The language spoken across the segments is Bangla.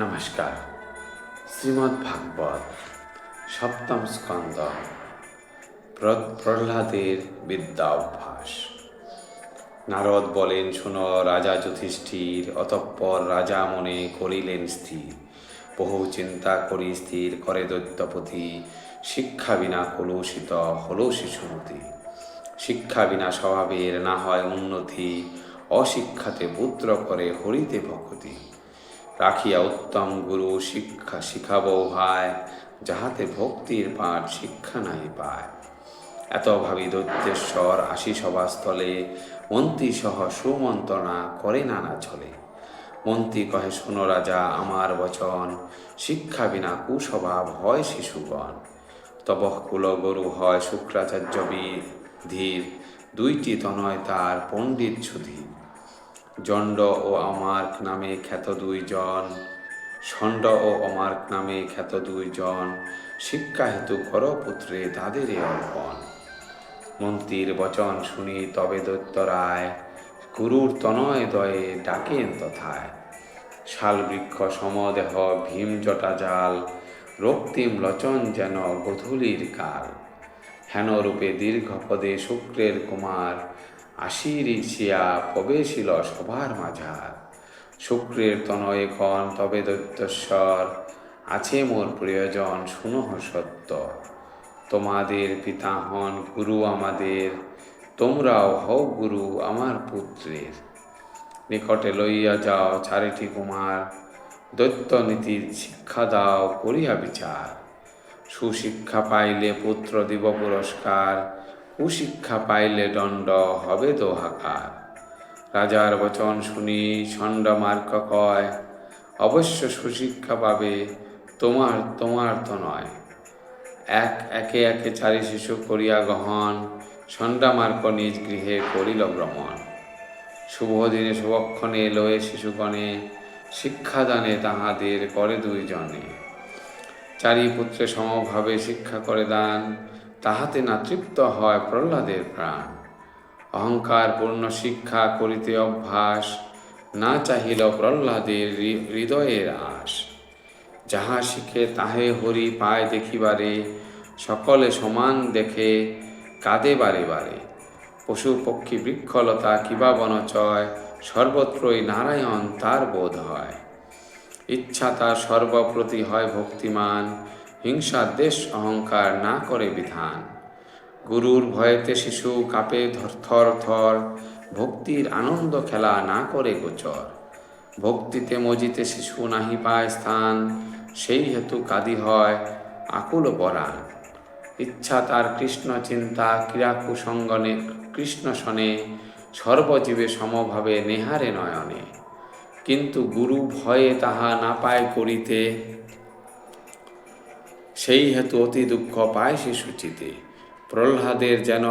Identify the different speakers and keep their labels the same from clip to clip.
Speaker 1: নমস্কার। শ্রীমদ্ ভাগবত সপ্তম স্কন্ধ প্রহ্লাদের বিদ্যা অভ্যাস। নারদ বলেন, শোনো রাজা যুধিষ্ঠির। অতঃপর রাজা মনে করিলেন স্থির, বহু চিন্তা করি স্থির করে দৈত্যপতি। শিক্ষা বিনা কলুষিত হলো শিশুমতি। শিক্ষা বিনা স্বভাবের না হয় উন্নতি, অশিক্ষাতে পুত্র করে হরিতে ভক্তি। রাখিয়া উত্তম গুরু শিক্ষা শিখাবো ভাই, যাহাতে ভক্তির পাঠ শিক্ষা নাই পায়। এত ভাবি দৈত্যেশ্বর আসি সভাস্থলে, মন্ত্রী সহ সুমন্ত্রণা করে নানা ছলে। মন্ত্রী কহে, শোনো রাজা আমার বচন, শিক্ষা বিনা কুস্বভাব হয় শিশুগণ। তব কুলগুরু হয় শুক্রাচার্য ধীর, দুইটি তনয় তার পণ্ডিত সুধীর। জণ্ড ও অমার্ক নামে খ্যাত দুইজন, ষণ্ড ও অমার্ক নামে খ্যাত দুইজন। শিক্ষা হেতু কর পুত্রে তাদের অর্পণ। মন্ত্রীর বচন শুনি তবে দৈত্যরায়, গুরুর তনয় দয়ে ডাকেন তথায়। শাল বৃক্ষ সমদেহ ভীম জটা জাল, রক্তিম লোচন যেন গধূলির কাল। হেন রূপে দীর্ঘ পদে শুক্রের কুমার, আসিয়া প্রবেশিল সভার মাঝার। শুক্রের তনয়ে ক্ষণ তবে দৈত্যস্বর, আছে মোর প্রিয়জন শুনহ সত্য। তোমাদের পিতা হন গুরু আমাদের, তোমরাও হও গুরু আমার পুত্রের। নিকটে লইয়া যাও চারিটি কুমার, দৈত্য নীতির শিক্ষা দাও করিয়া বিচার। সুশিক্ষা পাইলে পুত্র দিব পুরস্কার, কুশিক্ষা পাইলে দণ্ড হবে দোহাকার। রাজার বচন শুনি ষণ্ডমার্ক কয়, অবশ্য সুশিক্ষা পাবে তোমার তো নয়। একে একে চারি শিশু করিয়া গ্রহণ, ষণ্ডমার্ক নিজ গৃহে করিল ভ্রমণ। শুভ দিনে শুভক্ষণে লয়ে শিশুগণে, শিক্ষাদানে তাহাদের করে দুইজনে। চারি পুত্রে সমভাবে শিক্ষা করে দান, তাহাতে না তৃপ্ত হয় প্রহ্লাদের প্রাণ। অহংকার পূর্ণ শিক্ষা করিতে অভ্যাস, না চাহিল প্রহ্লাদের হৃদয়ের আশ। যাহা শিখে তাহে হরি পায় দেখিবারে, সকলে সমান দেখে কাঁদে বারে বারে। পশু পক্ষী বৃক্ষলতা কিবা বনচয়, সর্বত্রই নারায়ণ তার বোধ হয়। ইচ্ছা তার সর্বপ্রতি হয় ভক্তিমান, হিংসা দেশ অহংকার না করে বিধান। গুরুর ভয়েতে শিশু কাঁপে থর থর, ভক্তির আনন্দ খেলা না করে গোচর। ভক্তিতে মজিতে শিশু নাহি পায় স্থান, সেই হেতু কাদি হয় আকুল পরাণ। ইচ্ছা তার কৃষ্ণ চিন্তা ক্রিয়া কুসঙ্গনে, কৃষ্ণ শনে সর্বজীবে সমভাবে নেহারে নয়নে। কিন্তু গুরু ভয়ে তাহা না পায় করিতে, সেই হেতু অতি দুঃখ পায় সে সূচিতে। প্রহ্লাদের যেন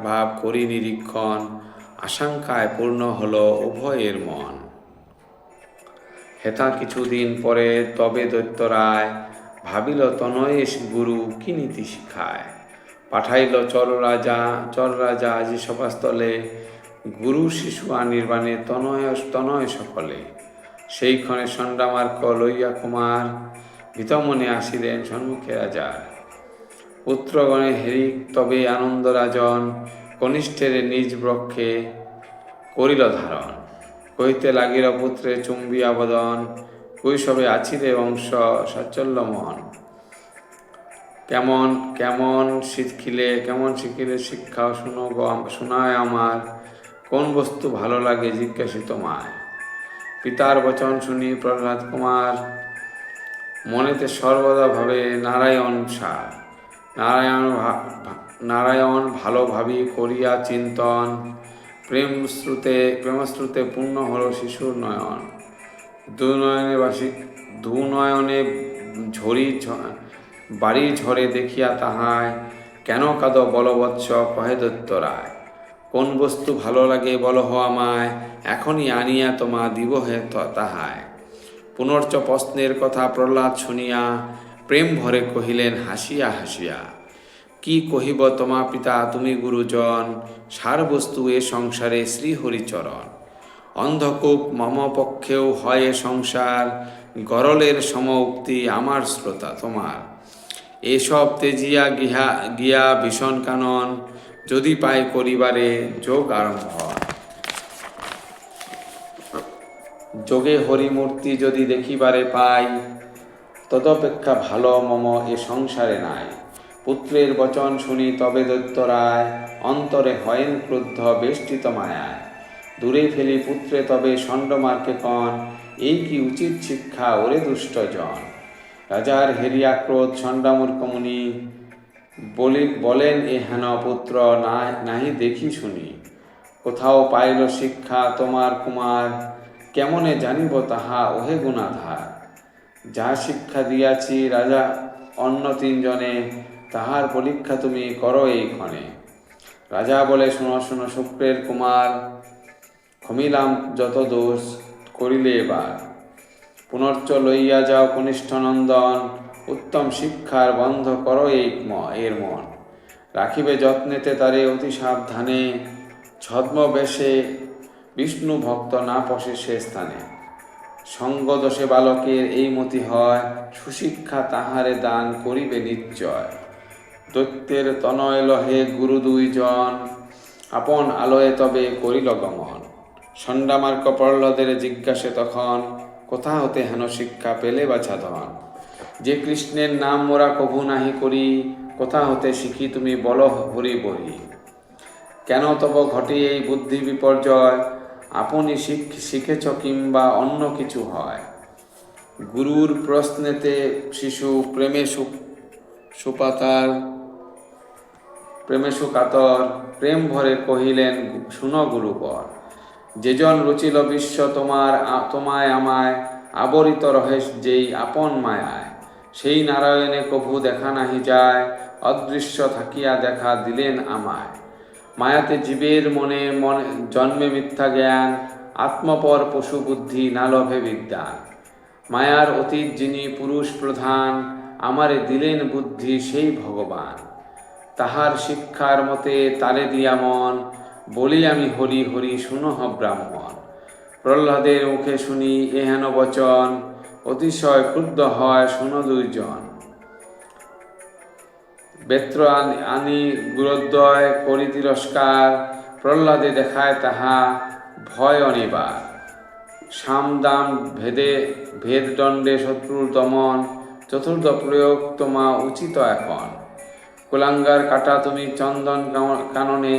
Speaker 1: ভাব করি নিরীক্ষণ, আশঙ্কায় পূর্ণ হল উভয়ের মন। হেতা কিছুদিন পরে তবে দৈত্যরায়, ভাবিল তনয়েশ গুরু কি নীতি শিখায়। পাঠাইল চর রাজা আজি সভাস্থলে, গুরু শিশু আনির্বাণে তনয় সকলে। সেইক্ষণে ষণ্ডমার্ক লইয়া কুমার, ভীতমনে আসিলেন সম্মুখে রাজার। পুত্রগণে হেরিক তবে আনন্দ রাজন, কনিষ্ঠের নিজ বক্ষে করিল ধারণ। কহিতে লাগিল পুত্রে চুম্বিয়া বদন, কৈশবে আছিলে বংশ সাচল্য মন। কেমন শিখিলে শিক্ষা শোনায় আমার, কোন বস্তু ভালো লাগে জিজ্ঞাসিত মায়। পিতার বচন শুনি প্রহ্লাদ কুমার, মনেতে সর্বদা ভাবে নারায়ণ সার। নারায়ণ ভালো ভাবি করিয়া চিন্তন, প্রেমস্রোতে পূর্ণ হল শিশুর নয়ন। দুনয়নে বাড়ি ঝরে দেখিয়া তাহায়, কেন কাঁদ বলবৎস কহে দৈত্যরায়। কোন বস্তু ভালো লাগে বলহ আমায়, এখনই আনিয়া তোমা দিব হে তাহায়। পুনর্চ প্রশ্নের কথা প্রহ্লাদ শুনিয়া, প্রেম ভরে কহিলেন হাসিয়া হাসিয়া। কি কহিব তোমা পিতা তুমি গুরুজন, সার বস্তু এ সংসারে শ্রীহরিচরণ। অন্ধকূপ মম পক্ষেও হয় এ সংসার, গরলের সম উক্তি আমার শ্রোতা তোমার। এসব তেজিয়া গিয়া ভীষণ কানন, যদি পায় করিবারে যোগ আরম্ভ হয়। যোগে হরিমূর্তি যদি দেখিবারে পাই, তদপেক্ষা ভালো মম এ সংসারে নাই। পুত্রের বচন শুনি তবে দৈত্যরায়, অন্তরে হয়েন ক্রুদ্ধ বেষ্টিত মায়ায়। দূরে ফেলি পুত্রে তবে ষণ্ডমার্কে কন, এই কি উচিত শিক্ষা ওরে দুষ্টজন। রাজার হেরিয়া ক্রোধ ষণ্ডমূর্খমুনি, বলেন এ হেন পুত্র নাহি দেখি শুনি। কোথাও পাইল শিক্ষা তোমার কুমার, কেমনে জানিব তাহা ওহে গুণাধার। যা শিক্ষা দিয়াছি রাজা অন্য তিনজনে, তাহার পরীক্ষা তুমি করো এইক্ষণে। রাজা বলে শোনো শোনো শুক্রের কুমার, ক্ষমিলাম যত দোষ করিলে এবার। পুনর্চ লইয়া যাও কনিষ্ঠ নন্দন, উত্তম শিক্ষার বন্ধ করো এর মন। রাখিবে যত্নেতে তারে অতি সাবধানে, ছদ্মবেশে বিষ্ণু ভক্ত না পশে সে স্থানে। সঙ্গদোষে বালকের এই মতি হয়, সুশিক্ষা তাহারে দান করিবে নিশ্চয়। দৈত্যের তনয় লহে গুরু দুইজন, আপন আলোয় তবে করিল গমন। ষণ্ডমার্ক প্রহ্লাদের জিজ্ঞাসে তখন, কোথা হতে হেন শিক্ষা পেলে বা সাধন। যে কৃষ্ণের নাম মোরা কভু নাহি করি, কোথা হতে শিখি তুমি বল হরি বহি। কেন তব ঘটে এই বুদ্ধি বিপর্যয়, আপনি শিখেছ কিংবা অন্য কিছু হয়। গুরুর প্রশ্নেতে শিশু প্রেমে সুকাতর, প্রেম ভরে কহিলেন শুনো গুরুবর। যেজন রচিল বিশ্ব তোমায় আমায়, আবরিত রহে যেই আপন মায়ায়। সেই নারায়ণে কভু দেখা নাহি যায়, অদৃশ্য থাকিয়া দেখা দিলেন আমায়। মায়াতে জীবের মনে জন্মে মিথ্যা জ্ঞান, আত্মপর পশু বুদ্ধি না লভে বিদ্যান। মায়ার অতীত যিনি পুরুষ প্রধান, আমারে দিলেন বুদ্ধি সেই ভগবান। তাহার শিক্ষার মতে তারে দিয়া মন, বলি আমি হরি হরি শুনহ ব্রাহ্মণ। প্রহ্লাদের মুখে শুনি এহেন বচন, অতিশয় ক্রুদ্ধ হয় শুনো দুইজন। বেত্র আনি গুরুদ্বয় করি তিরস্কার, প্রহ্লাদে দেখায় তাহা ভয় অনিবার। সামদাম ভেদ দণ্ডে শত্রুর দমন, চতুর্থ প্রয়োগ তোমা উচিত এখন। কুলাঙ্গার কাটা তুমি চন্দন কাননে,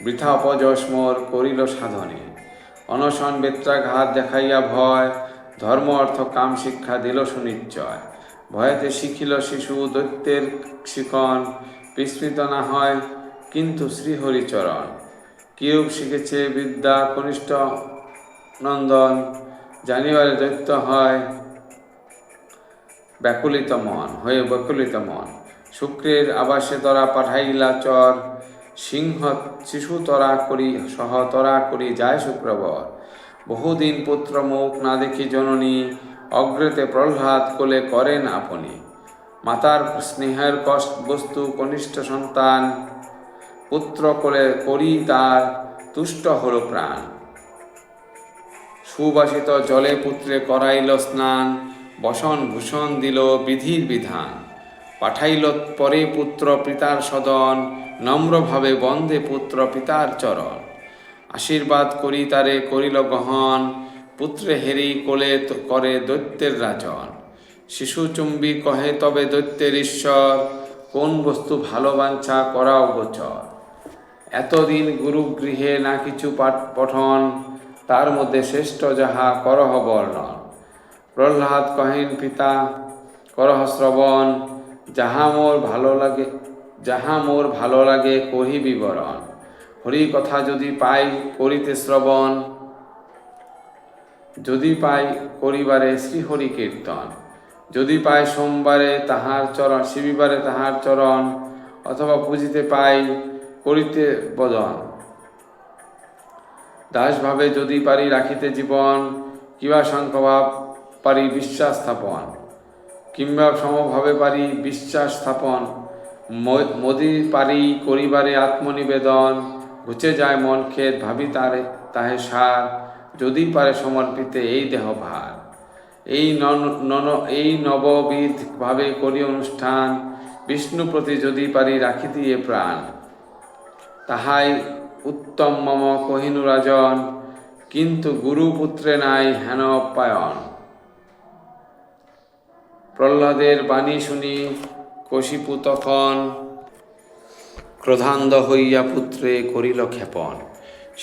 Speaker 1: বৃথা অপযশ মোর করিল সাধনে। অনশন বেত্রাঘাত দেখাইয়া ভয়, ধর্ম অর্থ কাম শিক্ষা দিল সুনিশ্চয়। ভয়েতে শিখিল শিশু দৈত্যের শিখন, বিস্মৃত না হয় কিন্তু শ্রীহরিচরণ। কিরূপ শিখেছে বিদ্যা কনিষ্ঠ নন্দন, জানিবারে দৈত্য হয় ব্যাকুলিত মন। শুক্রের আবাসে তরা পাঠাইলা চর, শিশু তরা করি যায় শুক্রবর। বহুদিন পুত্র মুখ না দেখি জননী, অগ্রেতে প্রহ্লাদ কোলে করেন আপনি। মাতার স্নেহের বস্তু কনিষ্ঠ সন্তান, পুত্র কোলে করি তার তুষ্ট হল প্রাণ। সুবাসিত জলে পুত্রে করাইল স্নান, বসন ভূষণ দিল বিধির বিধান। পাঠাইল পরে পুত্র পিতার সদন, নম্রভাবে বন্দে পুত্র পিতার চরণ। আশীর্বাদ করি তারে করিল গ্রহণ, পুত্রে হেরি কোলে করে দৈত্যের রাজন। শিশু চুম্বী কহে তবে দৈত্যের ঈশ্বর, কোন বস্তু ভালো বাঞ্ছা করাও গোচর। এতদিন গুরুগৃহে না কিছু পঠন, তার মধ্যে শ্রেষ্ঠ যাহা করহ বর্ণন। প্রহ্লাদ কহেন পিতা করহ শ্রবণ, যাহা মোর ভালো লাগে কহি বিবরণ। হরি কথা যদি পাই করিতে শ্রবণ, যদি পাই করিবারে শ্রীহরি কীর্তন। যদি পাই সোমবারে তাহার চরণ, শিবিবারে তাহার চরণ, অথবা পুজিতে পাই করিতে বদন। দাসভাবে যদি পারি রাখিতে জীবন, কিবা সংখ্যভাব পারি বিশ্বাস স্থাপন। কিংবা সমভাবে পারি বিশ্বাস স্থাপন, মোদি পারি করিবারে আত্মনিবেদন। ঘুচে যায় মন খেদ, ভাবি তাহে সার, যদি পারে সমর্পিতে এই দেহ ভার। এই নববিধ ভাবে করি অনুষ্ঠান, বিষ্ণু প্রতি যদি পারি রাখি দিয়ে প্রাণ। তাহাই উত্তম মম কহিনু রাজন, কিন্তু গুরুপুত্রে নাই হেন অপ্যায়ন। প্রহ্লাদের বাণী শুনি কশিপু তখন, ক্রোধান্ধ হইয়া পুত্রে করিল ক্ষেপণ।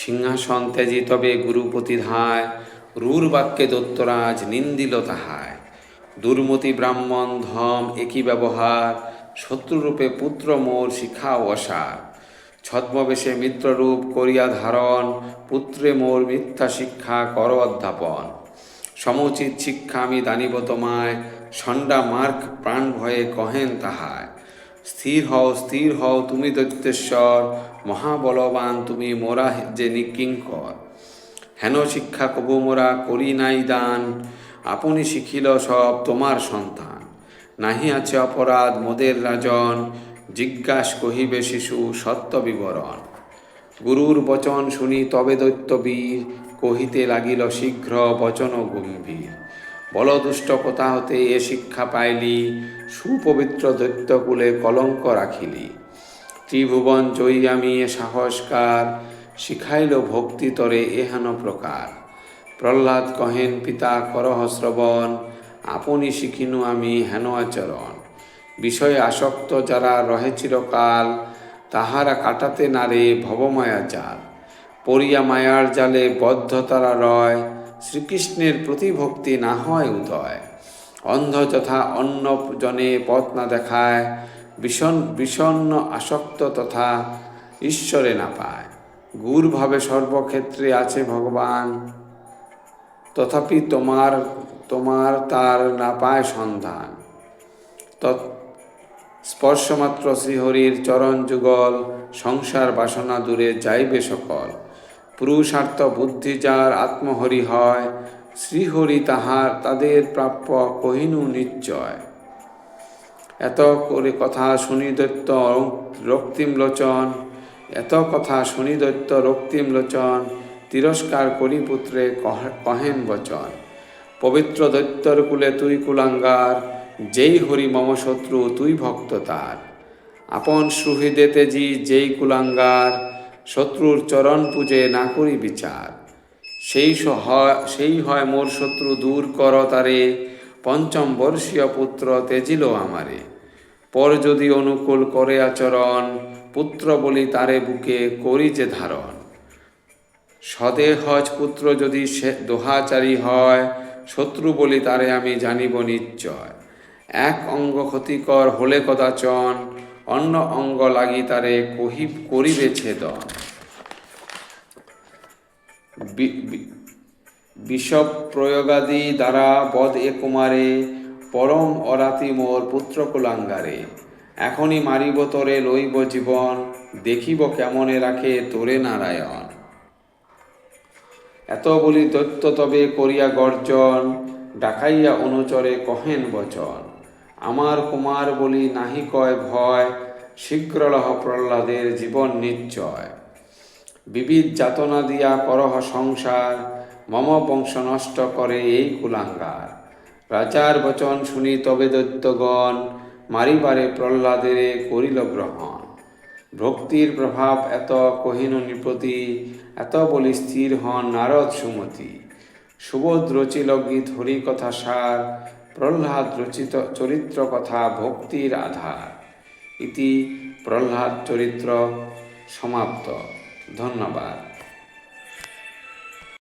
Speaker 1: সিংহাসন ত্যাজি তবে গুরুপতি ধায়, রূঢ় বাক্যে দৈত্যরাজ নিন্দিল তাহায়। দুর্মতি ব্রাহ্মণ ধম একই ব্যবহার, শত্রুরূপে পুত্র মোর শিখাও অসার। ছদ্মবেশে মিত্ররূপ করিয়া ধারণ, পুত্রে মোর মিথ্যা শিক্ষা কর অধ্যাপন। সমুচিত শিক্ষা আমি দানিব তোমায়, ষণ্ডা মার্ক প্রাণ ভয়ে কহেন তাহায়। স্থির হও তুমি দৈত্যেশ্বর, মহাবলবান তুমি মোরা যে নিকিঙ্কর। হেন শিক্ষা কবু মোরা করি নাই দান, আপনি শিখিল সব তোমার সন্তান। নাহি আছে অপরাধ মোদের রাজন, জিজ্ঞাস কহিবে শিশু সত্য বিবরণ। গুরুর বচন শুনি তবে দৈত্যবীর, কহিতে লাগিল শীঘ্র বচন গম্ভীর। বল দুষ্ট কোথা হতে এ শিক্ষা পাইলি, সুপবিত্র দৈত্যকুলে কলঙ্ক রাখিলি। ত্রিভুবন জয়ী আমি এ সাহসকার, শিখাইল ভক্তি তরে এহেন প্রকার। প্রহ্লাদ কহেন পিতা করহ শ্রবণ, আপনি শিখিনু আমি হেন আচরণ। বিষয়ে আসক্ত যারা রহে চিরকাল, তাহারা কাটাতে নারে ভবমায়া জাল। পড়িয়া মায়ার জালে বদ্ধ তারা রয়, শ্রীকৃষ্ণের প্রতিভক্তি না হয় উদয়। অন্ধ যথা অন্য জনে পথ না দেখায়, বিষণ্ণ আসক্ত তথা ঈশ্বরে না পায়। গুরভাবে সর্বক্ষেত্রে আছে ভগবান, তথাপি তোমার তার না পায় সন্ধান। স্পর্শমাত্র শ্রীহরির চরণ যুগল, সংসার বাসনা দূরে যাইবে সকল। পুরুষার্থ বুদ্ধি যার আত্মহরি হয়, শ্রীহরি তাদের প্রাপ্য কহিনু নিশ্চয়। এত করে কথা শুনি দৈত্য রক্তিম লোচন, এত কথা শুনি দৈত্য রক্তিম লোচন, তিরস্কার করি পুত্রে কহেন বচন। পবিত্র দৈত্যর কুলে তুই কুলাঙ্গার, যেই হরি মম শত্রু তুই ভক্ত তার। আপন সুহৃদে তেজি যেই কুলাঙ্গার, শত্রুর চরণ পূজে না করি বিচার। সেই হয় মোর শত্রু দূর কর তারে, পঞ্চম বর্ষীয় পুত্র তেজিল আমারে। পর যদি অনুকূল করে আচরণ, পুত্র বলি তারে বুকে করি যে ধারণ। সদেহজ পুত্র যদি সে দোহাচারী হয়, শত্রু বলি তারে আমি জানিব নিশ্চয়। এক অঙ্গ ক্ষতিকর হলে কদাচন, অন্য অঙ্গ লাগি তারে করিবে ছেদন। বিষপ্রয়োগাদি দ্বারা বধ এ কুমারে, পরম অরাতি মোর পুত্র কুলাঙ্গারে। এখনই মারিব তোরে লইব জীবন, দেখিব কেমনে রাখে তোরে নারায়ণ। এত বলি দৈত্য তবে করিয়া গর্জন, ডাকাইয়া অনুচরে কহেন বচন। আমার কুমার বলি নাহি কয় ভয়, শীঘ্র লহ প্রহ্লাদের জীবন নিশ্চয়। বিবিধ যাতনা দিয়া করহ সংসার, মম বংশ নষ্ট করে এই কুলাঙ্গার। রাজার বচন শুনি তবে দৈত্যগণ, মারিবারে প্রহ্লাদের করিল গ্রহণ। ভক্তির প্রভাব এত কহিনু নৃপতি, এত বলি স্থির হন নারদ সুমতি। সুবোধ রচিল গীত হরিকথা সার, প্রহ্লাদ রচিত চরিত্র কথা ভক্তির আধার। ইতি প্রহ্লাদ চরিত্র সমাপ্ত। ধন্যবাদ।